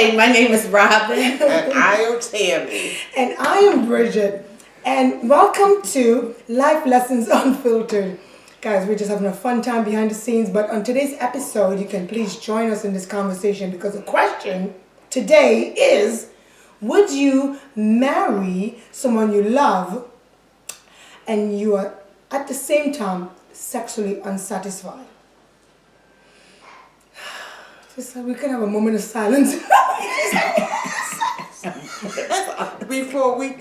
Hi, my name is Robin. And I am Tammy. And I am Bridget. And welcome to Life Lessons Unfiltered. Guys, we're just having a fun time behind the scenes. But on today's episode, you can please join us in this conversation because the question today is, would you marry someone you love and you are at the same time sexually unsatisfied? Just we can have a moment of silence. Before we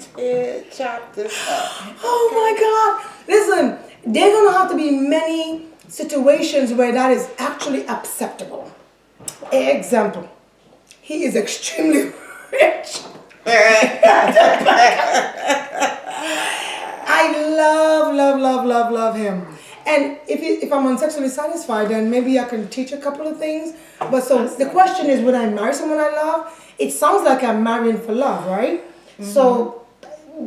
chop this up. Oh my God. Listen, there are going to have to be many situations where that is actually acceptable. Example, he is extremely rich. I love him. And if I'm unsexually satisfied, then maybe I can teach a couple of things. But so the question is, would I marry someone I love? It sounds like I'm marrying for love, right? Mm-hmm. So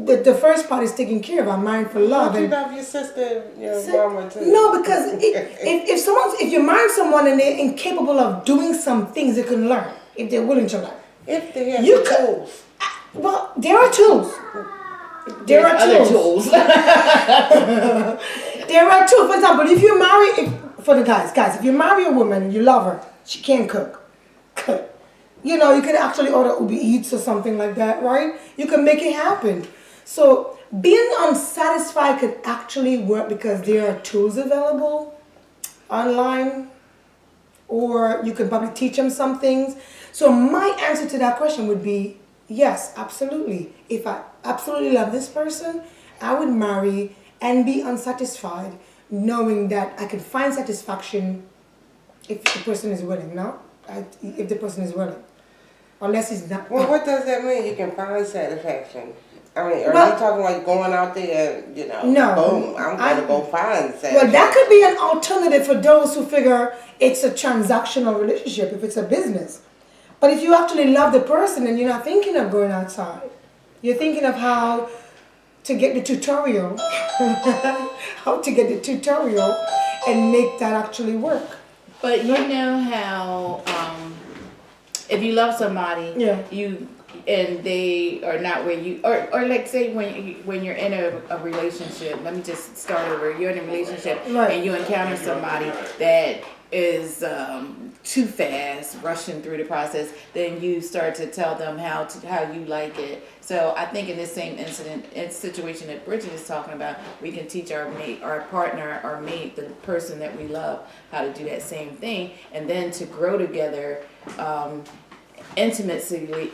the first part is taken care of. I'm marrying for love. Don't you love your sister, your mama too? No, because if you're marrying someone and they're incapable of doing some things they can learn, if they're willing to learn. If they have the tools. Well, there are tools. There are tools. There are tools. For example, if you marry, for the guys, if you marry a woman and you love her, she can't cook. You know, you can actually order Uber Eats or something like that, right? You can make it happen. So being unsatisfied could actually work because there are tools available online, or you can probably teach them some things. So my answer to that question would be yes, absolutely. If I absolutely love this person, I would marry and be unsatisfied, knowing that I can find satisfaction if the person is willing. No, if the person is willing, unless he's not. Well, what does that mean? You can find satisfaction. I mean, are you talking like going out there and, boom, I'm going to go find satisfaction? Well, that could be an alternative for those who figure it's a transactional relationship, if it's a business. But if you actually love the person and you're not thinking of going outside, you're thinking of how to get the tutorial, and make that actually work. But you know how if you love somebody, and they are not where you, or like say when you're in a relationship, let me just start over. You're in a relationship and you encounter somebody that is too fast, rushing through the process, then you start to tell them how you like it. So I think in this same situation that Bridget is talking about, we can teach our mate, our partner, our mate, the person that we love, how to do that same thing, and then to grow together, intimately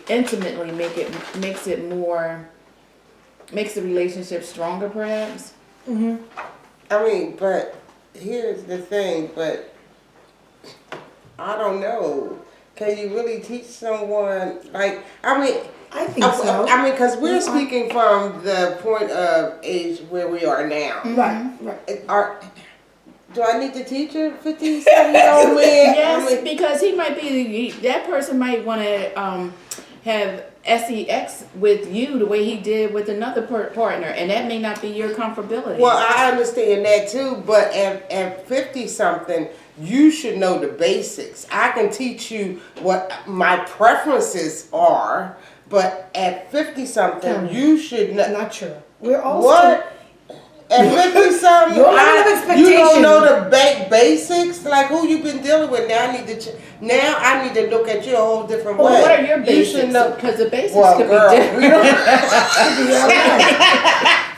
makes the relationship stronger, perhaps. Mm-hmm. I mean, but here's the thing, but I don't know. Can you really teach someone, I think so. I mean, because we're speaking from the point of age where we are now. Right. Do I need to teach a 57-year-old man? Yes, because that person might want to have sex with you the way he did with another partner, and that may not be your comfortability. Well, I understand that too, but at 50-something, you should know the basics. I can teach you what my preferences are, but at 50-something, you should know. Not true. We're all what? At 50-something, you don't know the basics. Like who you been dealing with. Now I need to look at you a whole different way. What are your basics? Because the basics could be different.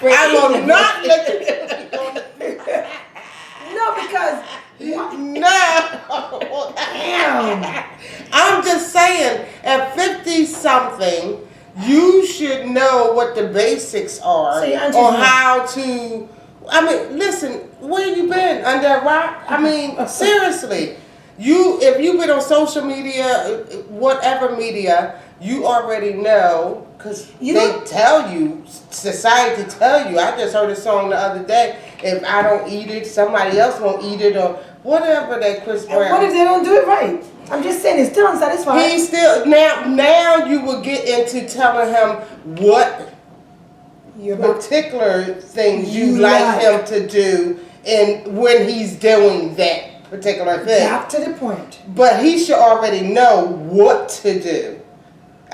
I will not look at you. No, because. No. Damn. I'm just saying, at 50-something, you should know what the basics are, or how to. I mean, listen, where you been? Under a rock? I mean, seriously. If you've been on social media, whatever media, you already know, because they tell you, society tell you. I just heard a song the other day, if I don't eat it, somebody else won't eat it, or whatever that Chris Brown. And what if they don't do it right? I'm just saying, it's still unsatisfying. He's still, now you will get into telling him what particular things you like him to do, and when he's doing that particular thing. Back to the point. But he should already know what to do.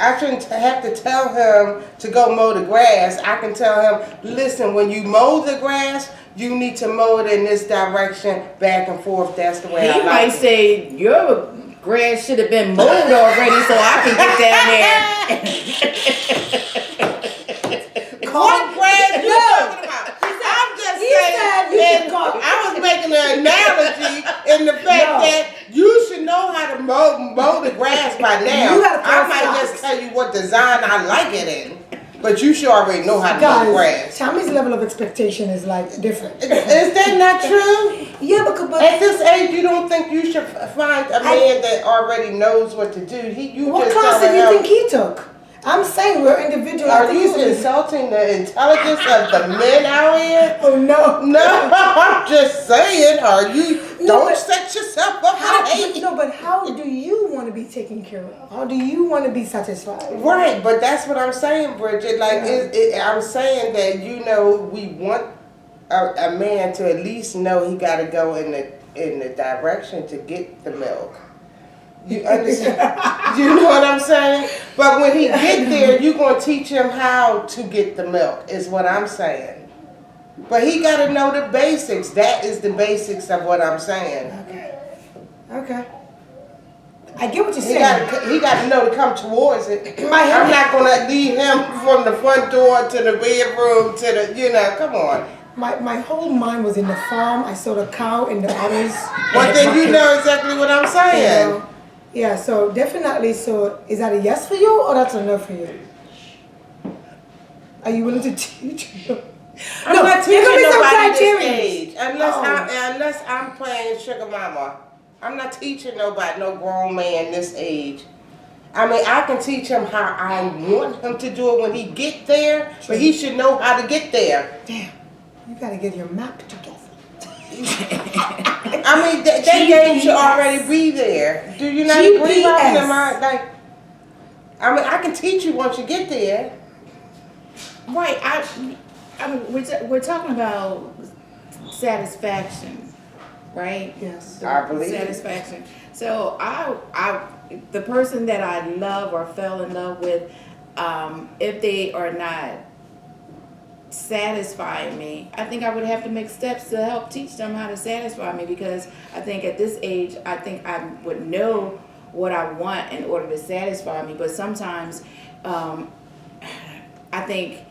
I shouldn't have to tell him to go mow the grass. I can tell him, listen, when you mow the grass, you need to mow it in this direction, back and forth. That's the way I He like might it. say your grass should have been mowed already, so I can get down there. What grass you talking about? I'm just saying. I was making an analogy in the fact that you should know how to mow the grass by now. I might just tell you what design I like it in, but you should already know how to mow the grass. Tammy's level of expectation is like different. Is that not true? Yeah, but At this age, you don't think you should find a man that already knows what to do? What just class tell did you him- think he took? I'm saying we're individual. Are you insulting the intelligence of the men out here? Oh no. No, I'm just saying. No, Don't but- set yourself up for hate. No, but how do you want to be taken care of? How do you want to be satisfied? Right, but that's what I'm saying, Bridget. Like, I'm saying that we want a man to at least know he got to go in the direction to get the milk. You understand? You know what I'm saying? But when he get there, you're going to teach him how to get the milk, is what I'm saying. But he got to know the basics. That is the basics of what I'm saying. Okay. I get what you're saying. He got to know to come towards it. My head- I'm not going to lead him from the front door to the bedroom to the, come on. My whole mind was in the farm. I saw the cow and the others. Well, then you know exactly what I'm saying. Yeah, so definitely. So is that a yes for you or that's a no for you? Are you willing to teach? I'm not teaching there could be some nobody this criteria. age unless I'm playing sugar mama. I'm not teaching nobody, no grown man this age. I mean, I can teach him how I want him to do it when he get there, but he should know how to get there. Damn, you gotta get your map together. I mean, that game should already be there. Do you not agree, Robin? I mean, I can teach you once you get there. Right. I mean, we're talking about satisfaction, right? Yes. I believe it. Satisfaction. So the person that I love or fell in love with, if they are not satisfying me, I think I would have to make steps to help teach them how to satisfy me, because I think at this age, I think I would know what I want in order to satisfy me. But sometimes I think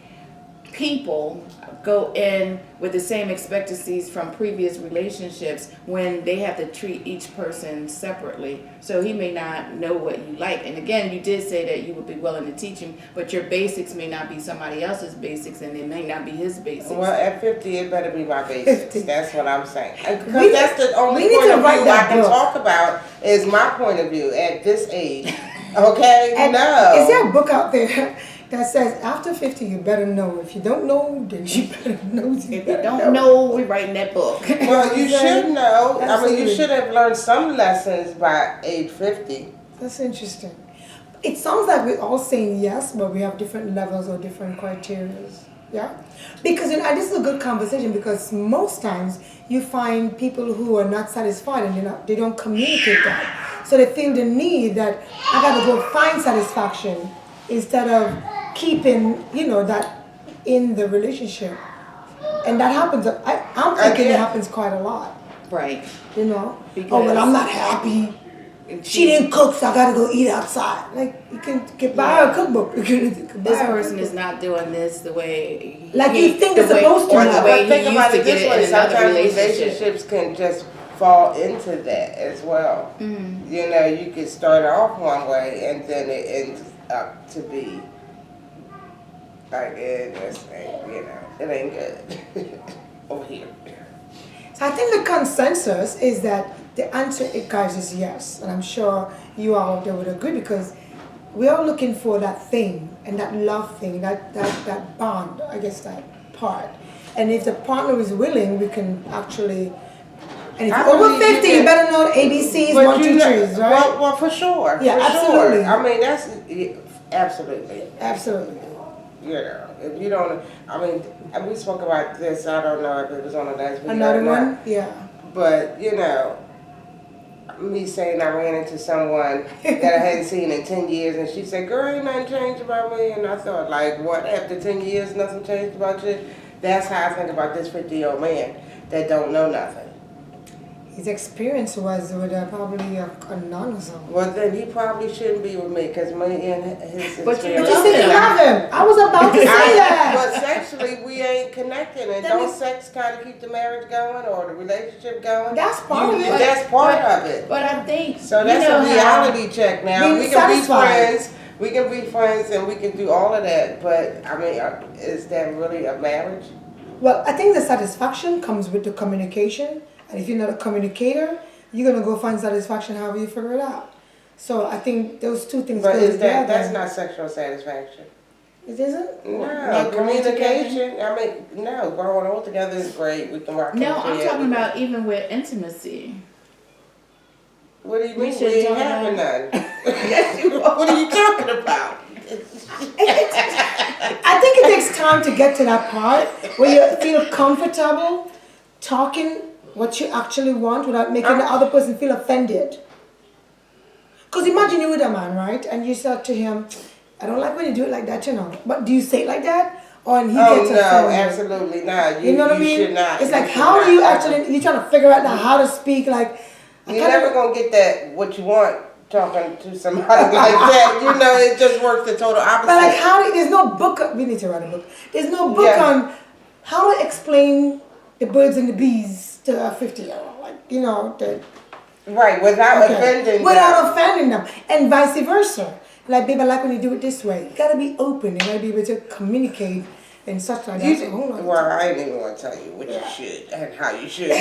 people go in with the same expectancies from previous relationships when they have to treat each person separately. So he may not know what you like. And again, you did say that you would be willing to teach him, but your basics may not be somebody else's basics, and they may not be his basics. Well, at 50, it better be my basics. 50. That's what I'm saying. Because that's the only we need point to of write view that I can book. talk about is my point of view at this age. Okay? No. Is there a book out there that says after 50 you better know? If you don't know, then you better know. If you don't know, we're writing that book. Well, you should know. I mean, Absolutely. you should have learned some lessons by age 50. That's interesting. It sounds like we're all saying yes, but we have different levels or different criteria. Yeah? Because and this is a good conversation, because most times you find people who are not satisfied and they don't communicate that. So they feel the need that I gotta go find satisfaction instead of keeping, that in the relationship. And that happens, I'm thinking it happens quite a lot. Right. Oh, Because- well, I'm not happy. She didn't cook, so I gotta go eat outside. Like, you can buy her a cookbook. You can buy This her a person is cookbook. not doing this the way Like you think they're supposed to or do. the way But think he about used it to get this way. it in another Sometimes relationship. relationships can just fall into that as well. You could start off one way and then it ends up to be like it just ain't, it ain't good over here. So I think the consensus is that the answer, guys, is yes. And I'm sure you all out there would agree, because we are looking for that thing and that love thing, that bond, I guess, that part. And if the partner is willing, we can actually. And if I you're over believe you 50, you can- better know ABCs, But 1, 2, 3s, right? Well, for sure. Yeah, for absolutely. Sure. I mean, that's absolutely. Absolutely. If you don't, I mean, we spoke about this. I don't know if it was on the last video. Another or not. one? Yeah. But me saying I ran into someone that I hadn't seen in 10 years, and she said, girl, ain't nothing changed about me. And I thought, like, what, after 10 years, nothing changed about you? That's how I think about this 50-year-old man that don't know nothing. His experience was with probably a nun or something. Well, then he probably shouldn't be with me, because me and his But you But you said you love him. I was about to say that. But sexually, we ain't connecting, and don't sex kind of keep the marriage going or the relationship going? That's part of it. That's part of it. But I think So that's a reality check now. Being We can satisfied. be friends. We can be friends, and we can do all of that. But I mean, is that really a marriage? Well, I think the satisfaction comes with the communication. And if you're not a communicator, you're gonna go find satisfaction however you figure it out. So I think those two things But go is together. that's not sexual satisfaction? It isn't? No, Like communication. I mean, no, growing old together is great. We can rock. no, I'm talking about even with intimacy. What do you We mean? should We ain't talk having about- none. What are you talking about? I think it takes time to get to that part where you feel comfortable talking what you actually want without making the other person feel offended. Because imagine you're with a man, right? And you said to him, I don't like when you do it like that, you know. But do you say it like that? Or and he gets offended? No, absolutely not. You know what I mean? Should not. It's like, You how should do you not. actually, you're trying to figure out now how to speak, like, You're never gonna get that what you want talking to somebody like that. You know, it just works the total opposite. but like there's no book, we need to write a book. There's no book on how to explain the birds and the bees to a 50-year-old. Like, you know, right, without offending without offending them. And vice versa. Like, babe, I like when you do it this way. You gotta be open. You gotta be able to communicate and such like that. So, hold on. Well, I ain't even want to tell you what you should and how you should.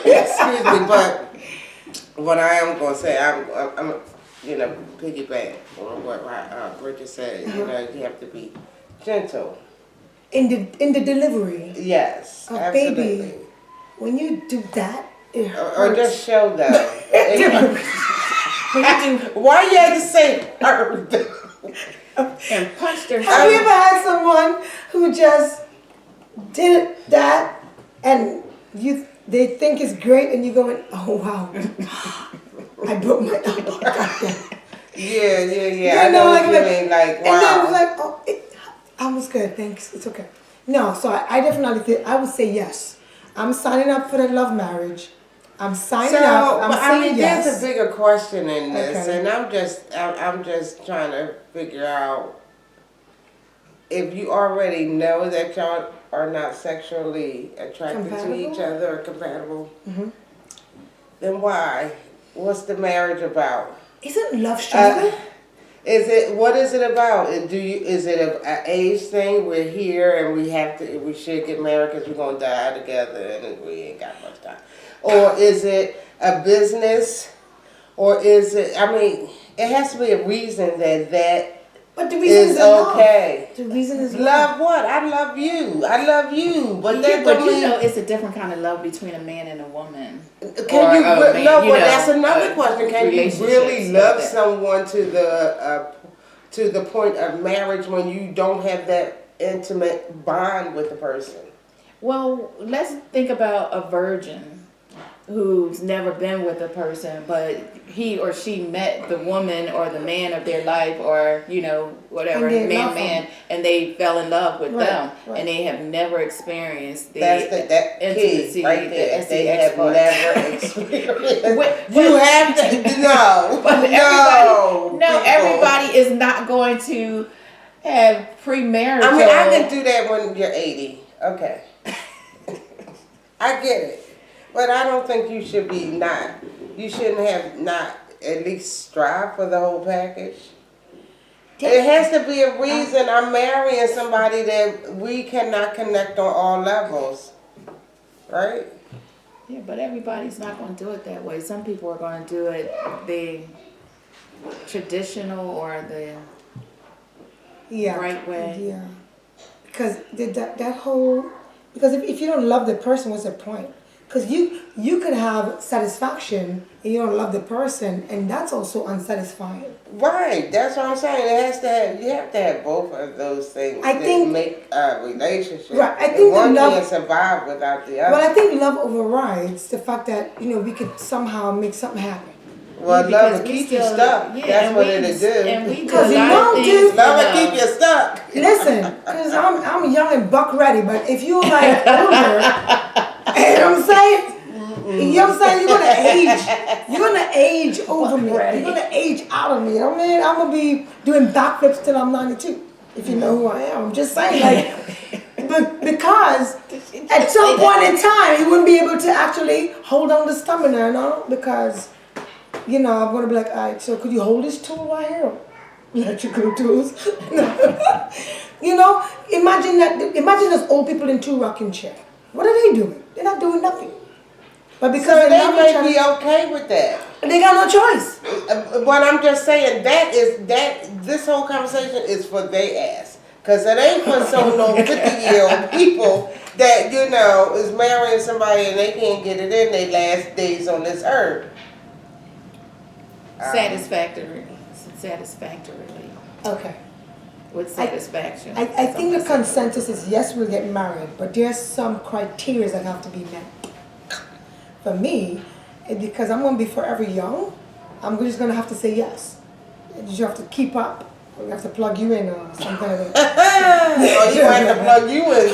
Excuse me, but what I am going to say, I'm you know, piggyback on what Bridget said. You know, you have to be gentle. In the delivery. Yes, Oh, absolutely. baby, when you do that, it hurts. Or just show them. Why you had to say hurt? And punch their Have you ever had someone who just did that and they think it's great and you going, oh wow, I broke my elbow. Yeah. You I know, know like, what you mean. Like, And then wow. it's like, oh, I was good, thanks, it's okay. No, so I definitely think, I would say yes. I'm signing up for the love marriage. I'm signing up. I'm but saying I mean, yes. there's a bigger question in this, Okay. and I'm just trying to figure out if you already know that y'all are not sexually attracted to each Compatible? other or compatible, then why? What's the marriage about? Isn't love stronger? What is it about? Is it an age thing? We're here and we should get married because we're gonna die together and we ain't got much time. Or is it a business? Or is it? I mean, it has to be a reason that But the reason is okay. love. The reason is Love what? I love you. I love you. But Yeah, that but don't you mean. know, it's a different kind of love between a man and a woman. Can you? Or a man, No, you but know, that's another question. Can you relationships really like love that. someone to the point of marriage when you don't have that intimate bond with the person? Well, let's think about a virgin who's never been with a person, but he or she met the woman or the man of their life, or you know, whatever, And they love man, and they fell in love with Right, them, right. and they have never experienced the That's that intimacy, key right there. the They SEX have part. never experienced. But- You have to no, But no, people. everybody is not going to have premarital. I mean, I can do that when you're 80. Okay, I get it, but I don't think you should be not. You shouldn't have not at least strive for the whole package. It has to be a reason I'm marrying somebody that we cannot connect on all levels, right? Yeah, but everybody's not going to do it that way. Some people are going to do it the traditional or the right way. Yeah. Because that whole, because if you don't love the person, what's the point? Because you could have satisfaction and you don't love the person, and that's also unsatisfying. Right, that's what I'm saying. You have to have both of those things I that think, make a relationship. right, I And think one the love, can't survive without the other. well, I think love overrides the fact that, we could somehow make something happen. Well, Because love will we keep you still- stuck. yeah, That's and what we- it'll do. And we do a Because lot of things. dude, Love will keep you stuck. Listen, because I'm young and buck ready, but if you're like older, you know what I'm saying? You know what I'm saying? You're gonna age. You're gonna age over me. You're gonna age out of me. You know what I mean? I'm gonna be doing backflips till I'm 92. If you know who I am, I'm just saying, like, but because at some point in time, he wouldn't be able to actually hold on to stamina, no? Because, I'm gonna be like, all right, so could you hold this tool right here? Electrical tools. Imagine those old people in 2 rocking chair. What are they doing? They're not doing nothing. But because So they they love may each other, be okay with that. they got no choice. But I'm just saying this whole conversation is for they ass. Because it ain't for some no 50-year-old people that, is marrying somebody and they can't get it in their last days on this earth. Satisfactorily. Okay. With satisfaction. I think the consensus is yes, we'll get married, but there's some criteria that have to be met. For me, because I'm going to be forever young, I'm just going to have to say yes. You have to keep up. We have to plug you in or something like that. Or you have to plug you in.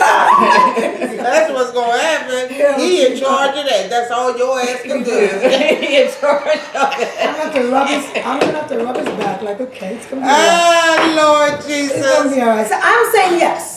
That's what's going to happen. He in charge of that. That's all your ass can do. He in charge of it. I'm going to have to rub his back like, okay, it's going to be all right. Lord It's going to Jesus. be all right. So I'm saying yes.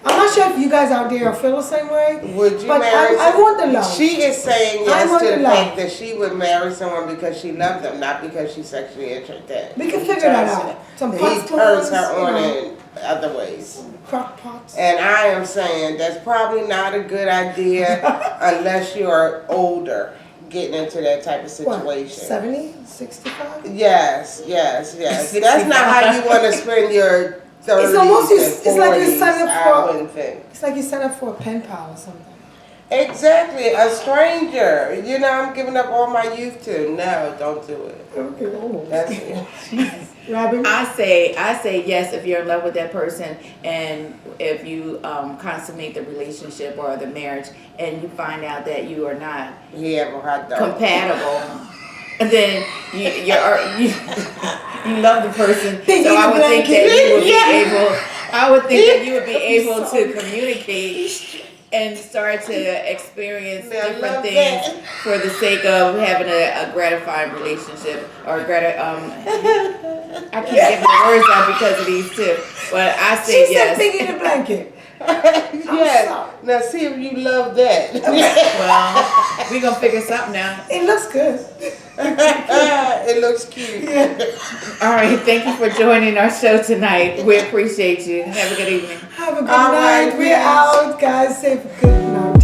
I'm not sure if you guys out there feel the same way. Would you but marry I want the love. She is saying I yes want to the the love. fact that she would marry someone because she loved them, not because she's sexually interested. We can figure that out. Some He pot turns spoons, her on you know. in other ways. Crock pots. And I am saying that's probably not a good idea unless you're older, getting into that type of situation. What, 70, 65? Yes. That's not how you want to spend your 30s It's almost- and it's like you're 40s, signing up I for- wouldn't think. It's like you sign up for a pen pal or something. Exactly, a stranger. I'm giving up all my youth to. No, don't do it. Okay, almost. That's it. Robin? I say yes if you're in love with that person, and if you consummate the relationship or the marriage, and you find out that you are not He have a hot dog. compatible, and then you love the person. They So need I a would think blanket. that you would be Yeah. able. I would think that you would be able to communicate and start to experience Yeah, I different love things that. for the sake of having a gratifying relationship or I can't get my words out because of these two, but I say She yes. said pig in a blanket. Yes. sorry. Now see if you love that. Well, we gonna figure something out. It looks good. It looks cute. All right, thank you for joining our show tonight. We appreciate you. Have a good evening. Have a good All night. right, We're peace. out, guys. Say good night.